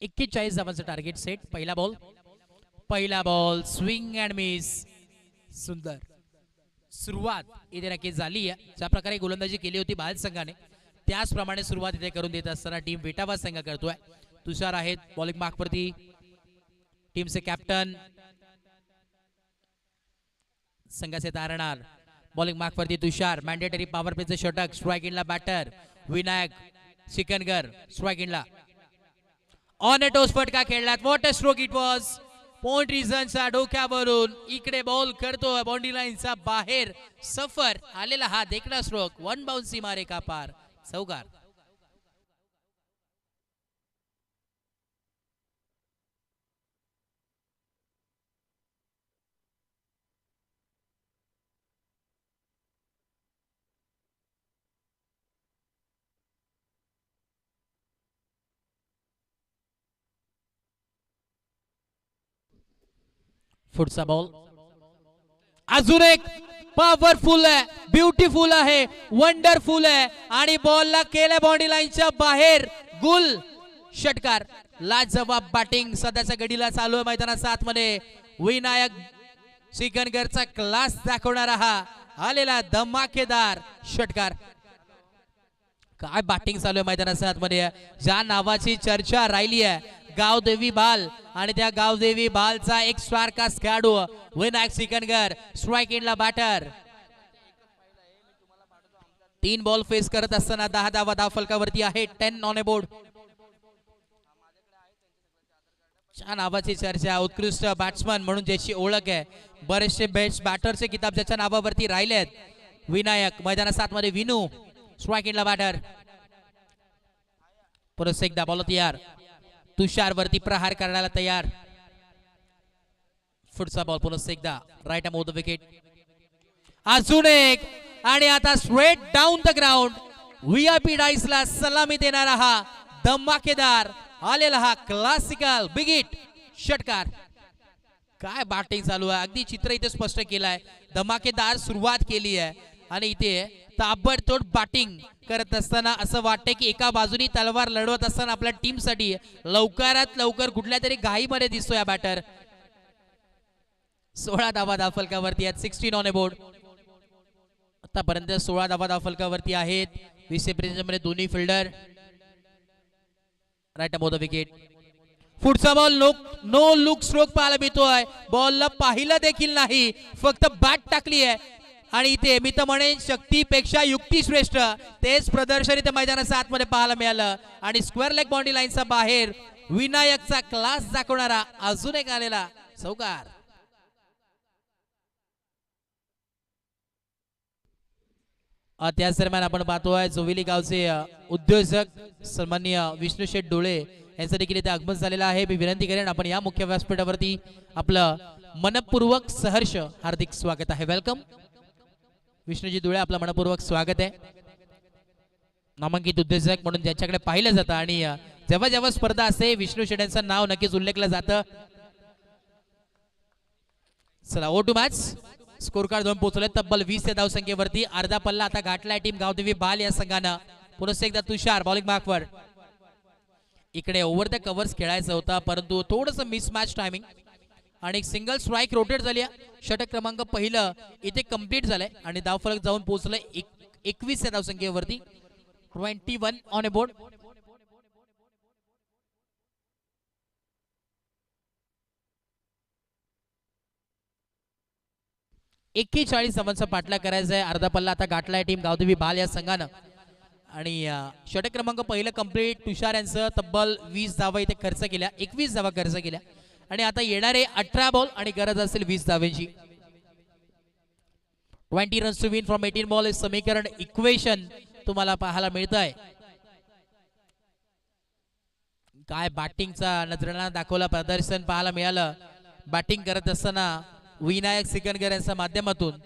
41 धावांचं टार्गेट सेट. पहिला बॉल स्विंग अँड मिस. सुंदर सुरुवात इथे नक्की झाली आहे. ज्या प्रकारे गोलंदाजी केली होती बाल संघाने त्याचप्रमाणे सुरुवात इथे करून देत असताना टीम विटावा संघ करतोय. तुषार आहेत बॉलिंग मार्कवरती, टीमचे कॅप्टन. संघाचे तारणार बॉलिंग मार्कवरती तुषार. मॅन्डेटरी पॉवर प्लेचे षटक. स्ट्राईक इनला बॅटर विनायक सिकनगर. स्ट्राईक इनला ऑन अ टोस फटका खेळलात. What a stroke it was. Point रिझनचा डोक्यावरून इकडे बॉल करतोय बाउंड्री लाईनचा बाहेर. सफर आलेला हा देखणा स्ट्रोक. वन बाउन्सी मारे का पार. चौकार. पुढचा बॉल अजून एक पॉवरफुल आहे, ब्युटिफुल आहे, वंडरफुल आहे आणि बॉलला केलं बाउंड्री लाईनच्या बाहेर. गुल षटकार. लाजवाब बॅटिंग सध्याच्या घडीला चालू आहे मैदानाच्या आतमध्ये. विनायक सिकनगरचा क्लास दाखवणारा हा आलेला धमाकेदार षटकार. काय बॅटिंग चालू आहे मैदानाच्या आतमध्ये. ज्या नावाची चर्चा राहिली आहे गावदेवी बाल आणि त्या गावदेवी बालचा एक स्वारकास खेळाडू विनायक सिकनगर. स्ट्राईक इनला बॅटर. 3 बॉल फेस करत असताना 10 धावा धाव फलकावरती आहे. 10 ऑन अ बोर्ड. च्या नावाची चर्चा. उत्कृष्ट बॅट्समन म्हणून ज्याची ओळख आहे. बरेचसे बेस्ट बॅटरचे किताब ज्याच्या नावावरती राहिले आहेत. विनायक मैदानाच्या आतमध्ये. विनू स्ट्राईक इनला बॅटर. परत एकदा बॉल तयार. तुषार वरती प्रहार करण्याला तयार. पुढचा बॉल पुन्हा एकदा राईट अँड द विकेट. अजून एक आणि आता straight down the ground. VIP डाईसला सलामी देणारा हा धमाकेदार आलेला हा क्लासिकल बिग हिट षटकार. काय बॅटिंग चालू आहे. अगदी चित्र इथे स्पष्ट केलं आहे. धमाकेदार सुरुवात केली आहे आणि इथे ताबडतोड बॅटिंग करत असताना असं वाटतंय की एका बाजूनी तलवार लढवत असताना आपल्या टीमसाठी लवकरात लवकर कुठल्या तरी घाईमध्ये दिसतोय हा बॅटर. 16 धावा धाव फलकावरती आहेत. 16 ऑन अ बोर्ड. आतापर्यंत 16 धावा धाव फलकावरती आहेत. 20 मध्ये दोन्ही fielder. Right and the wicket. पुढचा बॉल नो लुक स्ट्रोक पाहायला मिळतोय. बॉलला पाहिलं देखील नाही, फक्त बॅट टाकली आहे आणि इथे मी तर म्हणेन शक्तीपेक्षा युक्ती श्रेष्ठ तेच प्रदर्शन इथे मैदानाच्या आतमध्ये पाहायला मिळालं. आणि स्क्वेअर लेग बाउंड्री लाईनचा बाहेर विनायकचा क्लास दाखवणारा अजून एक आलेला चौकार. त्याच दरम्यान आपण पाहतोय जोविली गावचे उद्योजक सन्माननीय विष्णू शेठ डोळे यांचं देखील इथे आगमन झालेलं आहे. मी विनंती करेन आपण या मुख्य व्यासपीठावरती आपलं मनपूर्वक सहर्ष हार्दिक स्वागत आहे. वेलकम विष्णूजी डोळे, आपलं मनपूर्वक स्वागत आहे. नामांकित उद्योजक म्हणून ज्यांच्याकडे पाहिलं जातं आणि जेव्हा जेव्हा स्पर्धा असते विष्णू शेठ यांचं नाव नक्कीच उल्लेखलं जातं. चला ओ टू मॅच. स्कोर कार्ड 2 पोहोचले तब्बल 20 या धावसंख्येवरती. अर्धा पल्ला आता गाठलाय टीम गावदेवी बाल या संघानं. पुन्हा एकदा तुषार बॉलिंग मार्कवर. इकडे ओव्हर द कव्हर्स खेळायचं होता परंतु थोडंसं मिसमॅच टायमिंग आणि सिंगल स्ट्राईक रोटेट झाली. षटक क्रमांक पहिलं इथे कंप्लीट झालंय आणि धावफलक जाऊन पोहोचलंय 21 या धावसंख्येवरती. 21 ऑन अ बोर्ड. एक्केचाळीस धावांचा पाठलाग करायचा आहे. अर्धा पल्ला आता गाठलाय टीम गावदेवी बाल या संघानं आणि षटक क्रमांक पहिलं कंप्लीट. तुषार यांचं तब्बल 20 धावा इथे खर्च केल्या, 21 धावा खर्च केल्या आणि आता येणारे 18 बॉल आणि गरज असेल 20 धावांची. 20 runs to win from 18 ball हे समीकरण इक्वेशन तुम्हाला पाहायला मिळत आहे. काय बॅटिंगचा नजराणा दाखवला, प्रदर्शन पाहायला मिळालं बॅटिंग करत असताना विनायक सिकनगर यांच्या माध्यमातून.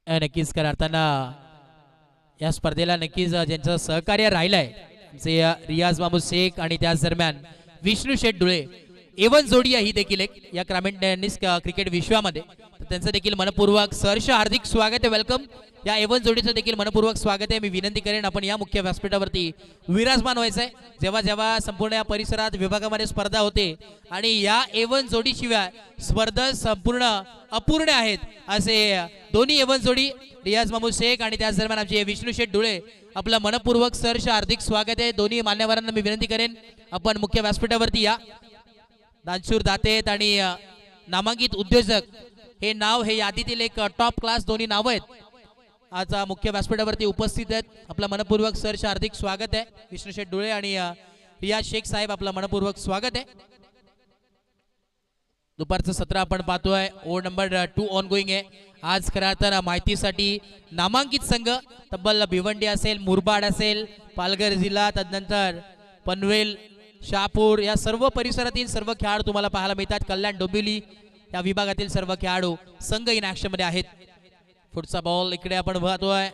नक्कीच करताना या स्पर्धेला नक्कीच ज्यांचं सहकार्य राहिलंय जे रियाज मामूद शेख आणि त्याच दरम्यान विष्णू शेठ डुळे. एवन जोडी ही देखील एक या ग्रामीण टेनिस क्रिकेट विश्वामध्ये त्यांचं देखील मनपूर्वक सहर्ष हार्दिक स्वागत आहे. वेलकम. या एवन जोडीचं देखील मनपूर्वक स्वागत आहे. मी विनंती करेन आपण या मुख्य व्यासपीठावरती विराजमान व्हायचं आहे. जेव्हा जेव्हा संपूर्ण या परिसरात विभागामध्ये स्पर्धा होते आणि या एवन जोडीशिवाय स्पर्धा संपूर्ण अपूर्ण आहेत असे दोन्ही एवन जोडी रियाज मामू शेख आणि त्याच दरम्यान आमचे विष्णू शेठ डुळे आपलं मनपूर्वक सहर्ष हार्दिक स्वागत आहे. दोन्ही मान्यवरांना मी विनंती करेन आपण मुख्य व्यासपीठावरती या. दानशूर दातेत आणि नामांकित उद्योजक हे नाव हे यादीतील एक टॉप क्लास दोन्ही नाव आहेत. आज मुख्य व्यासपीठावरती उपस्थित आहेत. आपलं मनपूर्वक सहर्ष हार्दिक स्वागत आहे. विष्णू शेठ डुळे आणि रियाज शेख साहेब आपलं मनपूर्वक स्वागत आहे. दुपारचं सत्र आपण पाहतोय. ओव्हर नंबर 2 ऑन गोईंग आहे. आज खरं तर माहितीसाठी नामांकित संघ तब्बल भिवंडी असेल, मुरबाड असेल, पालघर जिल्हा, तदनंतर पनवेल, शहापूर या सर्व परिसरातील सर्व खेळाडू तुम्हाला पाहायला मिळतात. कल्याण डोंबिवली या विभागातील सर्व खेळाडू संघ इन ऍक्शन मध्ये आहेत. पुढचा बॉल इकडे आपण पाहतोय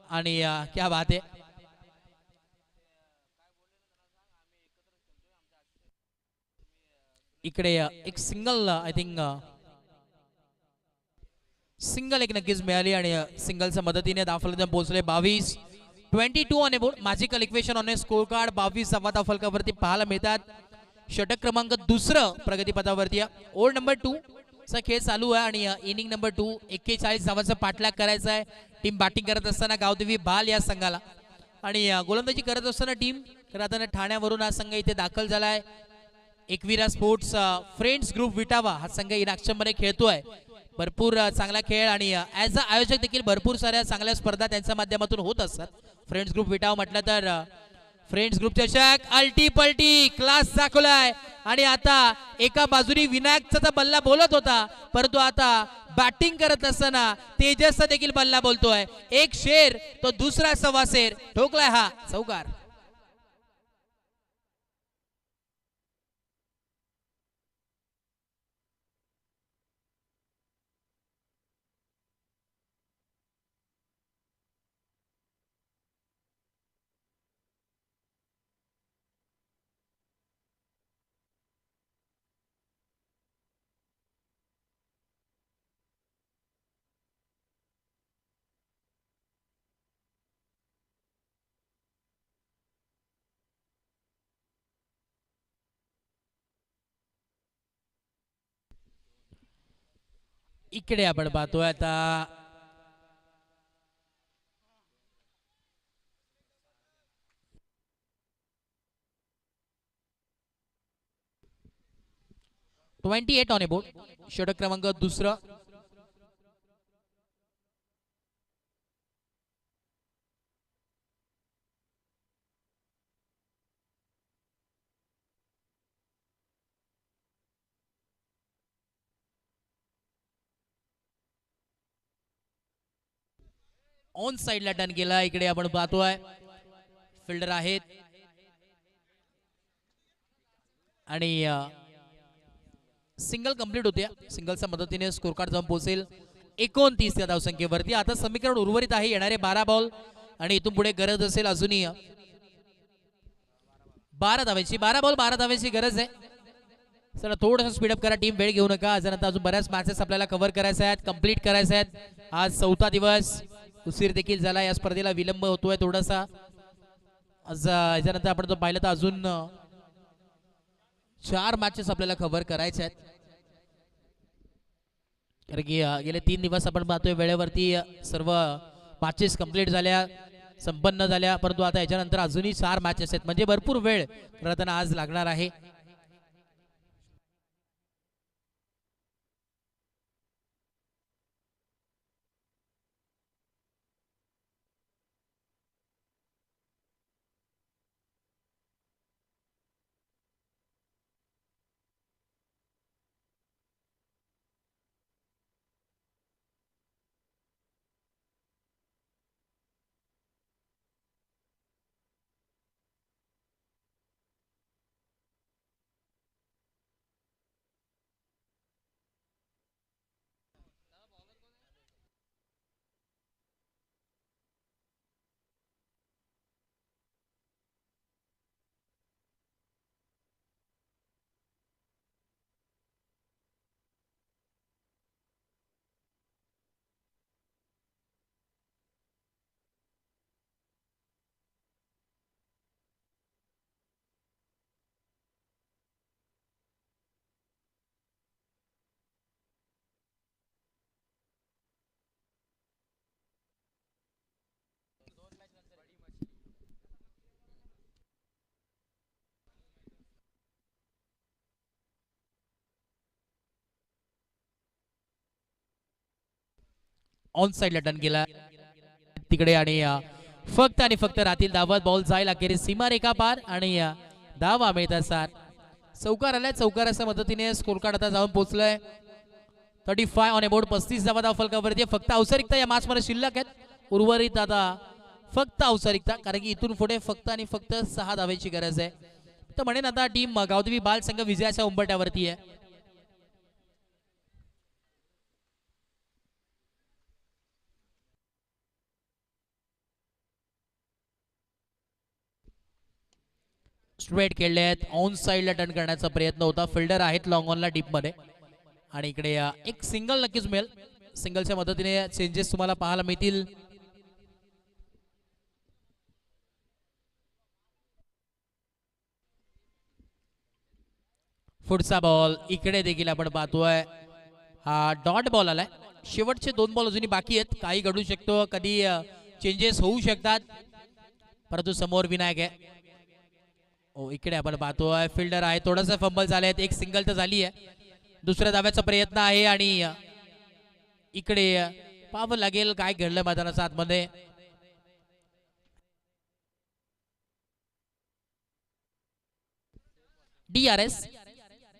आणि क्या बात आहे. इकडे एक सिंगल आय थिंक सिंगल एक नक्कीच मिळाली आणि सिंगलच्या मदतीने धावफलकावर पोहोचले 22 on A board. Magical equation on A score card 22 धावा धावफलकावरती पाहायला मिळतात. षटक क्रमांक दुसरं प्रगतीपथावरती ओव्हर नंबर 2 चा खेळ चालू आहे आणि इनिंग नंबर 2 41 धावांचा पाठलाग करायचा आहे. टीम बॅटिंग करत असताना गावदेवी बाल या संघाला आणि गोलंदाजी करत असताना टीम आता ठाण्यावरून हा संघ इथे दाखल झालाय. Ekvira sports friends group Vitawa हा संघ इन ऍक्शन मध्ये खेळतोय. भरपूर चांगला खेळ आणि ऍज अ आयोजक देखील भरपूर साऱ्या चांगल्या स्पर्धा त्यांच्या माध्यमातून होत असतात. फ्रेंड्स ग्रुप विटावा म्हटलं तर फ्रेंड्स ग्रुप चषक अल्टी पल्टी क्लास दाखवलाय आणि आता एका बाजूनी विनायकचा बल्ला बोलत होता परंतु आता बॅटिंग करत असताना तेजसचा देखील बल्ला बोलतोय. एक शेर तो दुसरा सव्वा शेर ठोकलाय हा चौकार. इकडे आपण पाहतोय आता 28 ऑन ए बोर्ड. षटक क्रमांक दुसरं ऑन साइडला टर्न केला. इकडे आपण पाहतोय फिल्डर आहेत आणि सिंगल कंप्लीट होते. सिंगलच्या मदतीने स्कोर कार्ड जाऊन पोहोचेल 29 या धावसंख्येवरती. आता समीकरण उर्वरित आहे. येणारे 12 बॉल आणि इथून पुढे गरज असेल अजूनही 12 धावांची. 12 बॉल 12 धावांची गरज आहे. चला थोडंसं स्पीडअप करा. टीम वेळ घेऊ नका. अजून बऱ्याच मॅचेस आपल्याला कव्हर करायच्या आहेत, कंप्लीट करायच्या आहेत. आज 4था दिवस उशीर देखील झाला. या स्पर्धेला विलंब होतोय थोडासा. आज याच्यानंतर आपण तो पाहिलं तर अजून 4 मॅचेस आपल्याला कव्हर करायच्या आहेत. कारण की गेले 3 दिवस आपण पाहतोय वेळेवरती सर्व मॅचेस कंप्लीट झाल्या, संपन्न झाल्या. परंतु आता याच्यानंतर अजूनही 4 मॅचेस आहेत म्हणजे भरपूर वेळ करताना आज लागणार आहे. ऑन साइडला टर्न केला तिकडे आणि फक्त आणि फक्त रातील धावत बॉल जाईल अखेरीस सीमारेखा पार आणि धावा मिळतात 7. चौकार आलाय. चौकाराच्या मदतीने स्कोर कार्ड आता जाऊन पोहोचलाय 35 ऑन बोर्ड. 35 धावा धाव फलकावरती. फक्त अवसरिकता या मॅच मध्ये शिल्लक आहेत. उर्वरित आता फक्त अवसरिकता, कारण की इथून पुढे फक्त आणि फक्त 6 धावेची गरज आहे. तर म्हणेन आता टीम गावदेवी बाल संघ विजयाच्या उंबरठ्यावरती आहे. स्ट्रेट खेळले आहेत. ऑन साइडला टर्न करण्याचा प्रयत्न होता. फिल्डर आहेत लॉंग ऑनला डीप मध्ये आणि इकडे एक सिंगल नक्कीच मिळेल. सिंगलच्या मदतीने चेंजेस तुम्हाला पाहायला मिळतील. पुढचा बॉल इकडे देखील आपण पाहतोय हा डॉट बॉल आलाय. शेवटचे 2 बॉल अजूनही बाकी आहेत. काही घडू शकतो, कधी चेंजेस होऊ शकतात, परंतु समोर विनायक आहे. इकडे आपण पाहतोय फिल्डर आहे. थोडंसं फंबल झालेत. एक सिंगल तर झाली आहे. दुसऱ्या धाव्याचा प्रयत्न आहे आणि इकडे पाहावं लागेल काय घडलं मैदानाच्या आतमध्ये. DRS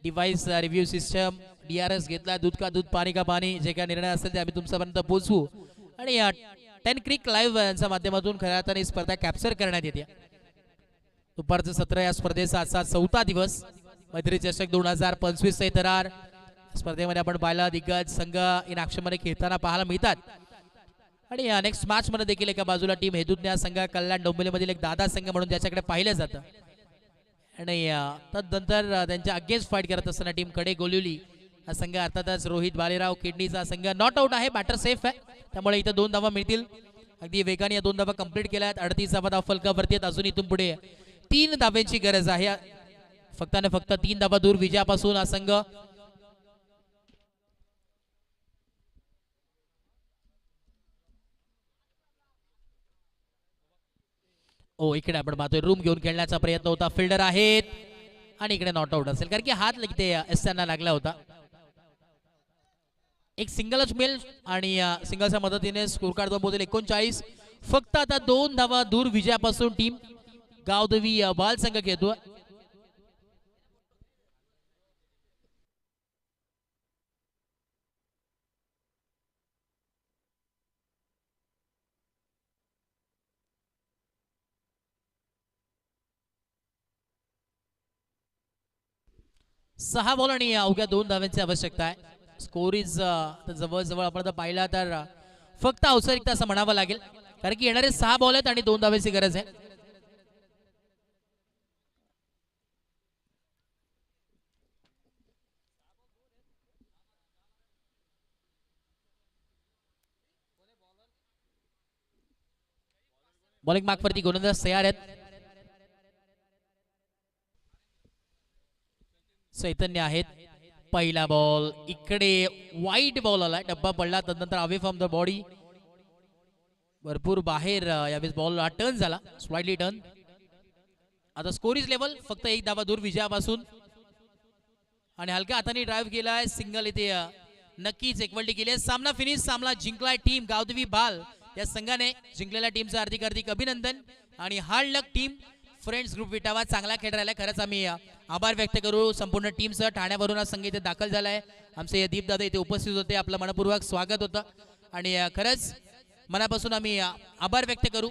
device review system DRS घेतला. दूध का दूध पाणी का पाणी, जे काय निर्णय असेल ते आम्ही तुमच्यापर्यंत पोहोचवू. आणि 10 क्रिक लाईव्ह यांच्या माध्यमातून खऱ्या अर्थाने स्पर्धा कॅप्चर करण्यात येते. दुपारचं सत्र या स्पर्धेचा आजचा 4था दिवस. मैत्री चषक 2025 चे थरार स्पर्धेमध्ये आपण पाहिला दिग्गज संघ इन ऍक्शन मध्ये खेळताना पाहायला मिळतात. आणि नेक्स्ट मॅच मध्ये देखील एका बाजूला टीम हेदुज्ञा संघ कल्याण डोंबिवलीमधील एक दादा संघ म्हणून ज्याच्याकडे पाहिलं जातं आणि तदनंतर त्यांच्या अगेन्स्ट फाईट करत असताना टीम कडे गोलिवली हा संघ अर्थातच रोहित बालेराव किडनीचा संघ नॉट आउट आहे. बॅटर सेफ आहे, त्यामुळे इथं 2 धावा मिळतील. अगदी वेगाने या 2 धावा कंप्लीट केल्या आहेत. 38 धावा धाव फलकावरती आहेत. अजून इथून पुढे 3 धाव्यांची गरज आहे. फक्त आणि फक्त 3 धावा दूर विजयापासून हा संघ. इकडे आपण पाहतोय रूम घेऊन खेळण्याचा प्रयत्न होता. फिल्डर आहेत आणि इकडे नॉट आउट असेल, कारण की हात लगते एसना लागला होता. एक सिंगलच मिळेल आणि सिंगलच्या मदतीने स्कोर कार्ड पोहोचेल 39. फक्त आता 2 धावा दूर विजयापासून टीम गावदेवी बाल संघ घेतो. सहा बॉल आणि अवघ्या 2 धाव्यांची आवश्यकता आहे. स्कोर इज जवळजवळ आपण पाहिला तर फक्त अवसरिकता असं म्हणावं लागेल, कारण की येणारे 6 बॉल आहेत आणि 2 धाव्याची गरज आहे. बॉलिंग मार्कवरती गोलंदाज तयार आहेत. चैतन्य आहेत. पहिला बॉल इकडे वाईट बॉल आला. डब्बा पडला, तदनंतर अवे फ्रॉम द बॉडी भरपूर बाहेर. यावेळेस बॉल टर्न झाला, स्लाइटली टर्न. आता स्कोर इज लेवल. फक्त 1 धावा दूर विजयापासून आणि हलक्या हाताने ड्राईव्ह केलाय. सिंगल इथे नक्कीच एकवलटी केली. सामना फिनिश. सामना जिंकलाय टीम गावदेवी बाल या संघाने. जिंकलेल्या टीमचं हार्दिक हार्दिक अभिनंदन आणि हार्ड लक टीम. फ्रेंड्स ग्रुप विटावा चांगला खेळ राहिला. खरंच आम्ही आभार व्यक्त करू संपूर्ण टीमचं. ठाण्यावरून आज संघ इथे दाखल झालाय. आमचे दीप दादा इथे उपस्थित होते. आपलं मनपूर्वक स्वागत होतं आणि खरंच मनापासून आम्ही आभार व्यक्त करू.